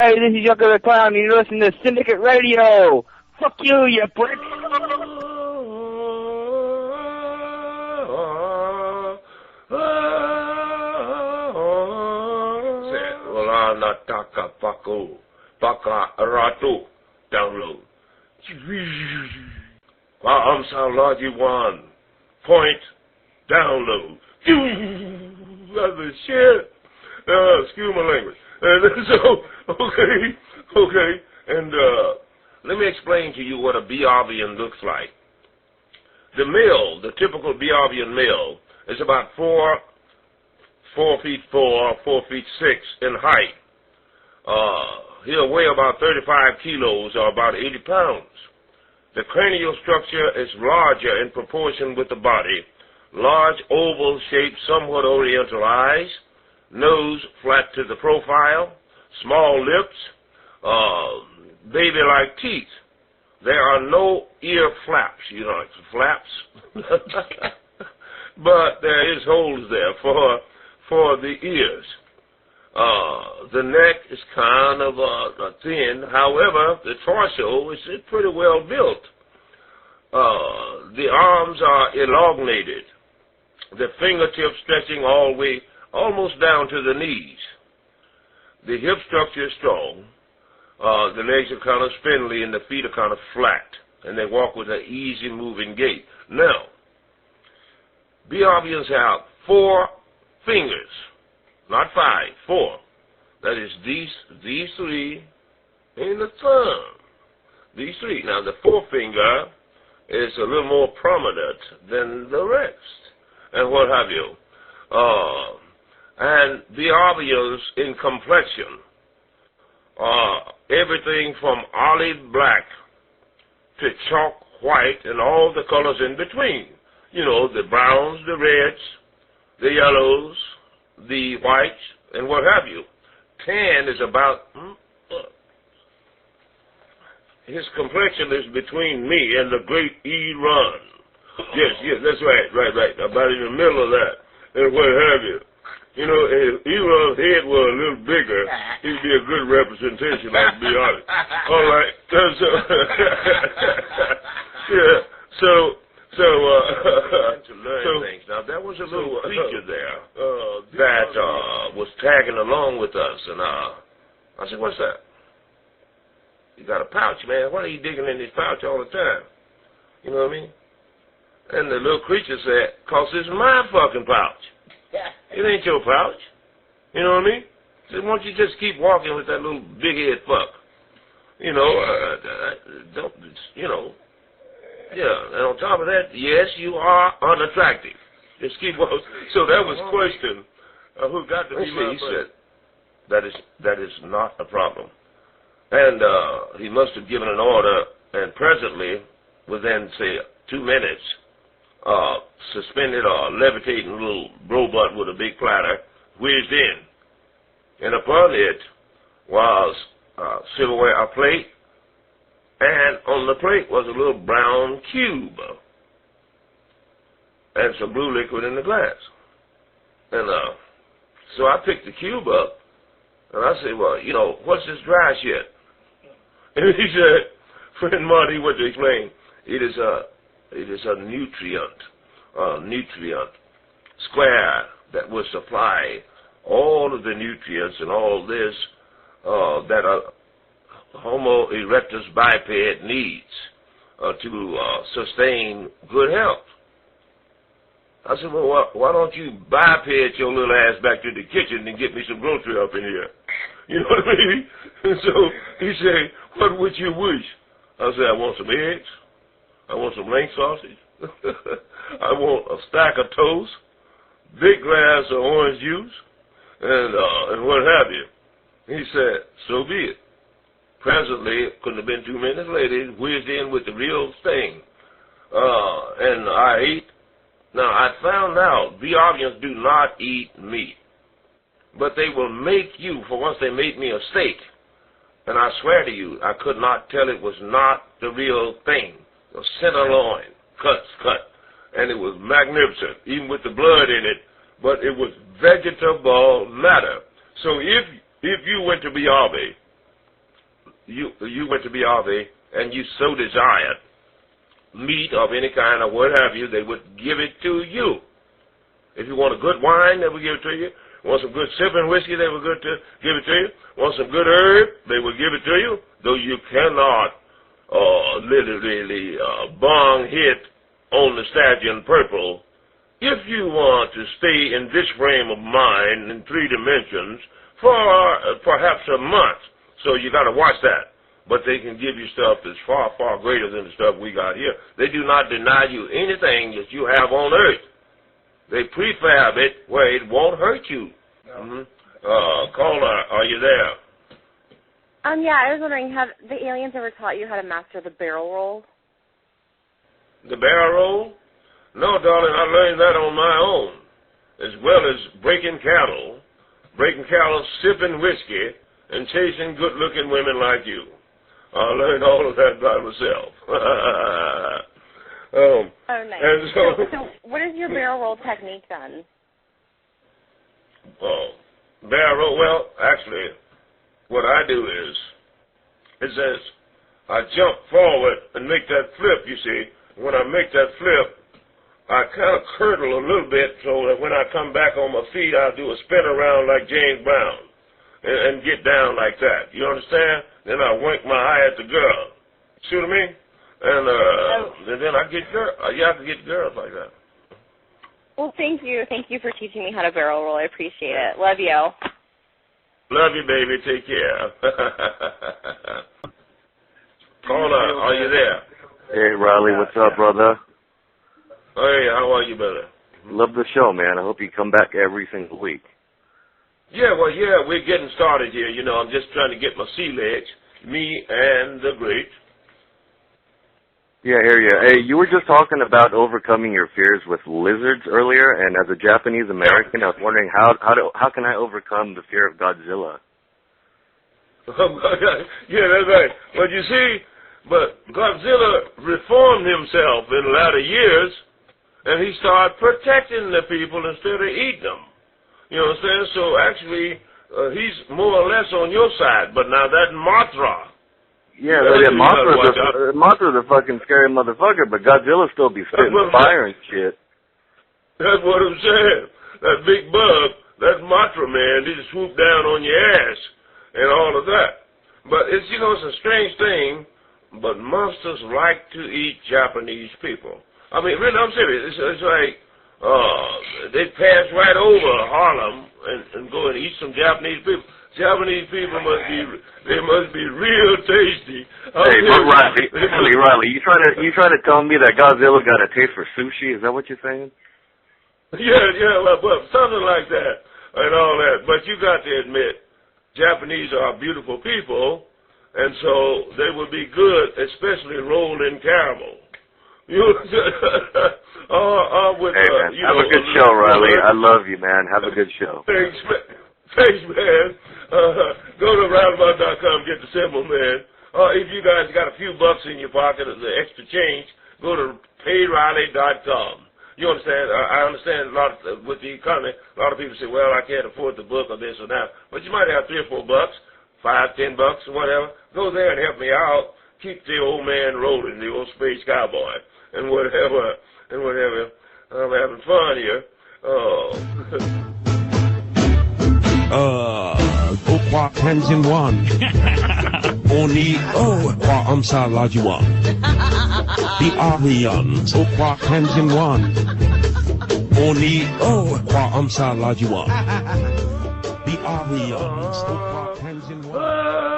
Hey, this is Yucca the Clown, and you're listening to Syndicate Radio. Fuck you, you prick. Wala nataka pako, paka arato, download. I'm Salaji 1. Point, download. That's the shit. Excuse my language. Okay. And let me explain to you what a BRVian looks like. The male, the typical BRVian male, is about 4 feet 4, 4 feet 6 in height. He'll weigh about 35 kilos or about 80 pounds. The cranial structure is larger in proportion with the body. Large oval shaped, somewhat oriental eyes, nose flat to the profile, small lips, baby-like teeth. There are no ear flaps, you know, like flaps, but there is holes there for the ears. The neck is kind of thin. However, the torso is pretty well built. The arms are elongated. The fingertips stretching all the way almost down to the knees. The hip structure is strong. The legs are kind of spindly and the feet are kind of flat. And they walk with an easy moving gait. Now, BRVians have 4 fingers. Not 5, 4. That is these 3 and the thumb. These 3. Now the forefinger is a little more prominent than the rest. And what have you. And BRVians in complexion are everything from olive black to chalk white and all the colors in between. You know, the browns, the reds, the yellows, the whites, and what have you. Tan is about, his complexion is between me and the great Iran. Yes, that's right. About in the middle of that, and what have you. You know, if Iran's head were a little bigger, he'd be a good representation, I'll be honest. All right. So now there was a little creature there that was tagging along with us, and I said, "What's that?" "You got a pouch, man. Why are you digging in this pouch all the time?" You know what I mean? And the little creature said, "'Cause it's my fucking pouch. It ain't your pouch." You know what I mean? He said, "Why don't you just keep walking with that little big head fuck? You know, don't, you know." Yeah, and on top of that, yes, you are unattractive. Just keep walking. So that was question who got to be my friend. He said, that is not a problem. And he must have given an order, and presently, within, say, 2 minutes, suspended or levitating little robot with a big platter whizzed in. And upon it was silverware, a plate, and on the plate was a little brown cube and some blue liquid in the glass. And so I picked the cube up, and I said, "Well, you know, what's this dry shit?" And he said, friend Marty went to explain, it is a nutrient square that will supply all of the nutrients and all this that a Homo erectus biped needs to sustain good health. I said, "Well, why don't you biped your little ass back to the kitchen and get me some grocery up in here?" You know what I mean? And so he said, "What would you wish?" I said, "I want some eggs. I want some link sausage. I want a stack of toast, big glass of orange juice, and what have you." He said, "So be it." Presently, couldn't have been 2 minutes later, he whizzed in with the real thing. And I ate. Now, I found out BRVians do not eat meat. But they will make you, for once they made me a steak. And I swear to you, I could not tell it was not the real thing. The tenderloin, cut. And it was magnificent, even with the blood in it. But it was vegetable matter. So if you went to BRV you went to BRV and you so desired meat of any kind or what have you, they would give it to you. If you want a good wine, they would give it to you. Want some good sipping whiskey, they would give it to you. Want some good herb, they would give it to you. Though you cannot literally bong hit on the Stygian purple. If you want to stay in this frame of mind in 3 dimensions for perhaps a month, so you got to watch that. But they can give you stuff that's far, far greater than the stuff we got here. They do not deny you anything that you have on earth. They prefab it where it won't hurt you. Caller, are you there? Yeah, I was wondering, have the aliens ever taught you how to master the barrel roll? The barrel roll? No, darling, I learned that on my own, as well as breaking cattle, sipping whiskey, and chasing good-looking women like you. I learned all of that by myself. Oh, nice. And So what is your barrel roll technique then? Barrel roll, well, actually, what I do is, it says, I jump forward and make that flip, you see. When I make that flip, I kind of curdle a little bit so that when I come back on my feet, I'll do a spin around like James Brown and get down like that. You understand? Then I wink my eye at the girl. See what I mean? And then I get girl. You have to get girls like that. Well, thank you. Thank you for teaching me how to barrel roll. I appreciate it. Love you. Love you, baby. Take care. Caller, are you there? Hey, Riley. What's up, brother? Hey, how are you, brother? Love the show, man. I hope you come back every single week. Yeah, well, yeah, we're getting started here. You know, I'm just trying to get my sea legs, me and the great. Yeah, I hear you. Hey, you were just talking about overcoming your fears with lizards earlier, and as a Japanese American, I was wondering how can I overcome the fear of Godzilla? Yeah, that's right. But you see, Godzilla reformed himself in the latter years, and he started protecting the people instead of eating them. You know what I'm saying? So actually, he's more or less on your side. But now that Mothra. Yeah, Mothra's a fucking scary motherfucker, but Godzilla still be spitting fire and shit. That's what I'm saying. That big bug, that Mothra, man, he just swoop down on your ass and all of that. But it's, you know, it's a strange thing, but monsters like to eat Japanese people. I mean, really, I'm serious. It's like they pass right over Harlem and go and eat some Japanese people. Japanese people must be real tasty. Hey, but Riley, you try to tell me that Godzilla got a taste for sushi? Is that what you're saying? Yeah, well, something like that and all that. But you got to admit, Japanese are beautiful people, and so they would be good, especially rolled in caramel. Hey, man, have a good show, Riley. I love you, man. Have a good show. Thanks, man. Go to roundabout.com, get the symbol, man. If you guys got a few bucks in your pocket as the extra change, go to payriley.com. You understand? I understand a lot with the economy. A lot of people say, well, I can't afford the book or this or that. But you might have $3 or $4, $5, $10 or whatever. Go there and help me out. Keep the old man rolling, the old space cowboy, and whatever. I'm having fun here. Kwa Tanzan Wan. Oni Kwa Amsa Lajuan. The Arians Kwa Tanzan Wan. Oni Kwa Amsa Lajuan. The Arians Kwa Tanzan Wan.